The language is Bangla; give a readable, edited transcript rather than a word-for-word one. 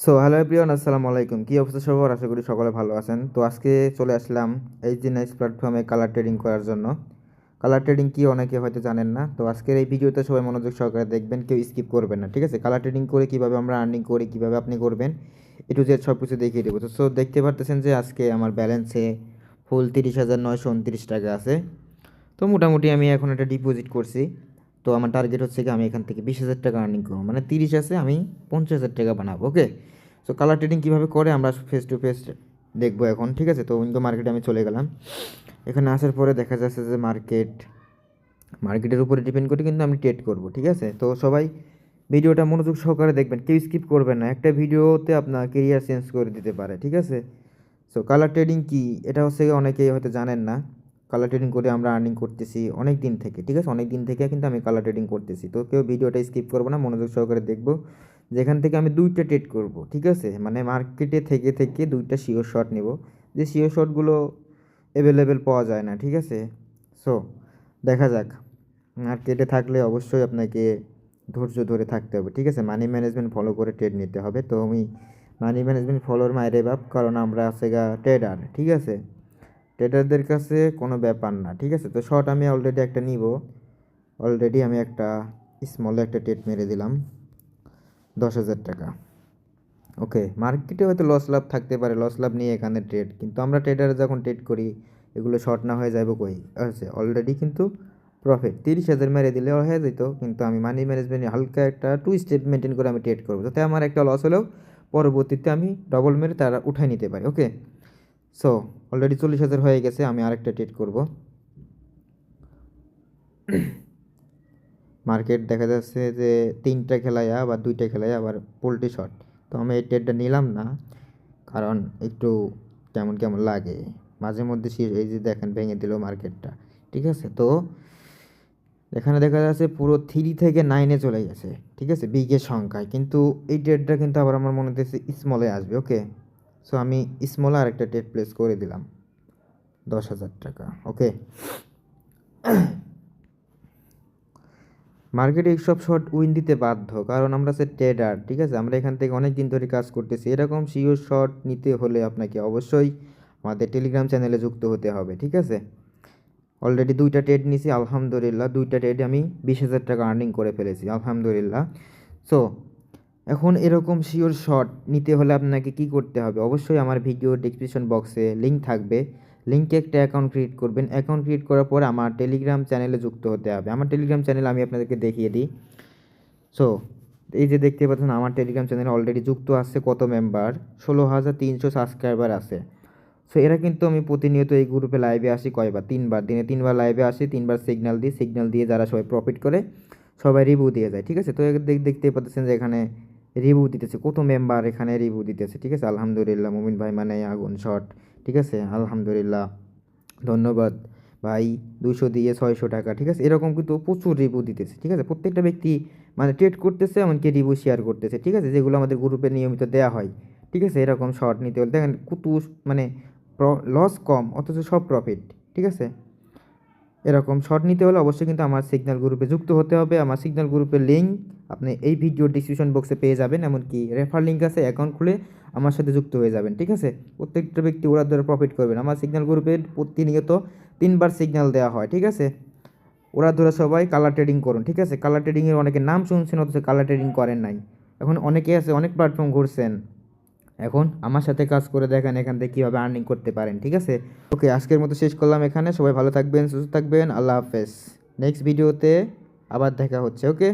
হ্যালো এভরিওয়ান, আসসালামু আলাইকুম। কী অবস্থা সবার? আশা করি সকলে ভালো আছেন। তো আজকে চলে আসলাম এইচডি নাইস প্ল্যাটফর্মে কালার ট্রেডিং করার জন্য। কালার ট্রেডিং কি অনেকে হয়তো জানেন না। তো আজকের এই ভিডিওতে সবাই মনোযোগ সহকারে দেখবেন, কেউ স্কিপ করবেন না, ঠিক আছে? কালার ট্রেডিং করে কীভাবে আমরা আর্নিং করি, কীভাবে আপনি করবেন, এ টু জেড সব কিছু দেখিয়ে দেবো। তো দেখতে পারতেছেন যে আজকে আমার ব্যালেন্সে ফুল 30,929 টাকা আছে। তো মোটামুটি আমি এখন একটা ডিপোজিট করছি। তো আমার টার্গেট হচ্ছে কি আমি এখান থেকে 20,000 টাকা আর্নিং করবো, মানে 30 আছে, আমি 50,000 টাকা বানাবো। ওকে, সো কালার ট্রেডিং কীভাবে করে আমরা ফেস টু ফেস দেখবো এখন, ঠিক আছে? তো উইন্ডো মার্কেটে আমি চলে গেলাম। এখানে আসার পরে দেখা যাচ্ছে যে মার্কেটের উপরে ডিপেন্ড করে কিন্তু আমি ট্রেড করব, ঠিক আছে? তো সবাই ভিডিওটা মনোযোগ সহকারে দেখবেন, কেউ স্কিপ করবেন না। একটা ভিডিওতে আপনার কেরিয়ার চেঞ্জ করে দিতে পারে, ঠিক আছে? সো কালার ট্রেডিং কি, এটা হচ্ছে অনেকেই হয়তো জানেন না। কালার ট্রেডিং করে আমরা আর্নিং করতেছি অনেক দিন থেকে, ঠিক আছে? অনেক দিন থেকে কিন্তু আমি কালার ট্রেডিং করতেছি। তো কেউ ভিডিওটা স্কিপ করবো না, মনোযোগ সহকারে দেখবো। যেখান থেকে আমি 2টা ট্রেড করব, ঠিক আছে? মানে মার্কেটে থেকে থেকে 2টা শিওর শট নেব, যে শিওর শটগুলো অ্যাভেলেবেল পাওয়া যায় না, ঠিক আছে? সো দেখা যাক। মার্কেটে থাকলে অবশ্যই আপনাকে ধৈর্য ধরে থাকতে হবে, ঠিক আছে? মানি ম্যানেজমেন্ট ফলো করে ট্রেড নিতে হবে। তো আমি মানি ম্যানেজমেন্ট ফলোর মাইরে বাপ, কারণ আমরা আছে ট্রেডার, ঠিক আছে? ট্রেডারদের কাছে কোনো ব্যাপার না, ঠিক আছে? তো শর্ট আমি অলরেডি একটা নিব। অলরেডি আমি একটা স্মল একটা ট্রেড মেরে দিলাম 10,000 টাকা। ওকে, মার্কেটে হয়তো লস লাভ থাকতে পারে, লস লাভ নিয়ে এখানে ট্রেড, কিন্তু আমরা ট্রেডারে যখন ট্রেড করি এগুলো শর্ট না হয়ে যাবে কই আছে অলরেডি কিন্তু প্রফিট 30,000 মেরে দিলে হয়ে যেত। কিন্তু আমি মানি ম্যানেজমেন্টে হালকা একটা 2 স্টেপ মেনটেন করে আমি ট্রেড করবো, যাতে আমার একটা লস হলেও পরবর্তীতে আমি ডবল মেরে তারা উঠাই নিতে পারি। ওকে, সো অলরেডি 40,000 হয়ে গেছে, আমি আরেকটা ট্রেড করব। মার্কেট দেখা যাচ্ছে যে 3টা খেলায় বা 2টা খেলায় আবার পোল্ট্রি শট। তো আমি এই ট্রেডটা নিলাম না, কারণ একটু কেমন কেমন লাগে মাঝে মধ্যে। এই যে দেখেন ভেঙে দিল মার্কেটটা, ঠিক আছে? তো এখানে দেখা যাচ্ছে পুরো 3 থেকে 9-এ চলে গেছে, ঠিক আছে, বিগের সংখ্যায়। কিন্তু এই ট্রেডটা কিন্তু আবার আমার মনে হচ্ছে স্মলে আসবে। ওকে, সো আমি স্মলে আরেকটা ট্রেড প্লেস করে দিলাম 10,000 টাকা। ওকে, মার্কেটে এইসব শর্ট উইন দিতে বাধ্য, কারণ আমরা হচ্ছে ট্রেডার, ঠিক আছে? আমরা এখান থেকে অনেক দিন ধরে কাজ করতেছি। এরকম শিওর শর্ট নিতে হলে আপনাকে অবশ্যই আমাদের টেলিগ্রাম চ্যানেলে যুক্ত হতে হবে, ঠিক আছে? অলরেডি 2টা ট্রেড নিয়েছি, আলহামদুলিল্লাহ। 2টা ট্রেডে আমি 20,000 টাকা আর্নিং করে ফেলেছি, আলহামদুলিল্লাহ। সো এখন এরকম শিওর শট নিতে হলে আপনাকে কি করতে হবে? অবশ্যই আমার ভিডিও ডেসক্রিপশন বক্সে লিঙ্ক থাকবে। লিঙ্কে একটা অ্যাকাউন্ট ক্রিয়েট করবেন। অ্যাকাউন্ট ক্রিয়েট করার পর আমার টেলিগ্রাম চ্যানেলে যুক্ত হতে হবে। আমার টেলিগ্রাম চ্যানেল আমি আপনাদেরকে দেখিয়ে দিই। সো এই যে দেখতে পাচ্ছেন আমার টেলিগ্রাম চ্যানেলে অলরেডি যুক্ত আছে কত মেম্বার, 16,300 সাবস্ক্রাইবার আছে। সো এরা কিন্তু আমি প্রতিনিয়ত এই গ্রুপে লাইভে আসি কয়বার, 3বার, দিনে 3বার লাইভে আসি, 3বার সিগন্যাল দিই। সিগন্যাল দিয়ে যারা সবাই প্রফিট করে সবাই রিভিউ দিয়ে যায়, ঠিক আছে? তো দেখতে পাচ্ছেন যে এখানে রিভিউ দিতেছে কত মেম্বার, এখানে রিভিউ দিতেছে, ঠিক আছে? আলহামদুলিল্লাহ, মুমিন ভাই মানে আগুন শট, ঠিক আছে? আলহামদুলিল্লাহ, ধন্যবাদ ভাই। 200 দিয়ে 600 টাকা, ঠিক আছে? এরকম কিন্তু প্রচুর রিভিউ দিতেছে, ঠিক আছে? প্রত্যেকটা ব্যক্তি মানে ট্রেড করতেছে, এমনকি রিভিউ শেয়ার করতেছে, ঠিক আছে? যেগুলো আমাদের গ্রুপে নিয়মিত দেওয়া হয়, ঠিক আছে? এরকম শর্ট নিতে হলে দেখেন কত মানে লস কম অথচ সব প্রফিট, ঠিক আছে? এরকম শর্ট নিতে হলে অবশ্যই কিন্তু আমার সিগন্যাল গ্রুপে যুক্ত হতে হবে। আমার সিগন্যাল গ্রুপের লিঙ্ক আপনি এই ভিডিও ডিসক্রিপশন বক্সে পেয়ে যাবেন, এমনকি রেফার লিঙ্ক আছে, অ্যাকাউন্ট খুলে আমার সাথে যুক্ত হয়ে যাবেন, ঠিক আছে? প্রত্যেকটা ব্যক্তি ওরা ধরে প্রফিট করবেন। আমার সিগন্যাল গ্রুপে প্রতিনিয়ত 3বার সিগন্যাল দেওয়া হয়, ঠিক আছে? ওরা ধরে সবাই কালার ট্রেডিং করুন, ঠিক আছে? কালার ট্রেডিংয়ের অনেকের নাম শুনছেন অথচ কালার ট্রেডিং করেন নাই। এখন অনেকে আছে অনেক প্ল্যাটফর্ম ঘুরছেন, এখন আমার সাথে কাজ করে দেখেন এখান থেকে কীভাবে আর্নিং করতে পারেন, ঠিক আছে? ওকে, আজকের মতো শেষ করলাম এখানে। সবাই ভালো থাকবেন, সুস্থ থাকবেন, আল্লাহ হাফেজ। নেক্সট ভিডিওতে আবার দেখা হচ্ছে। ওকে।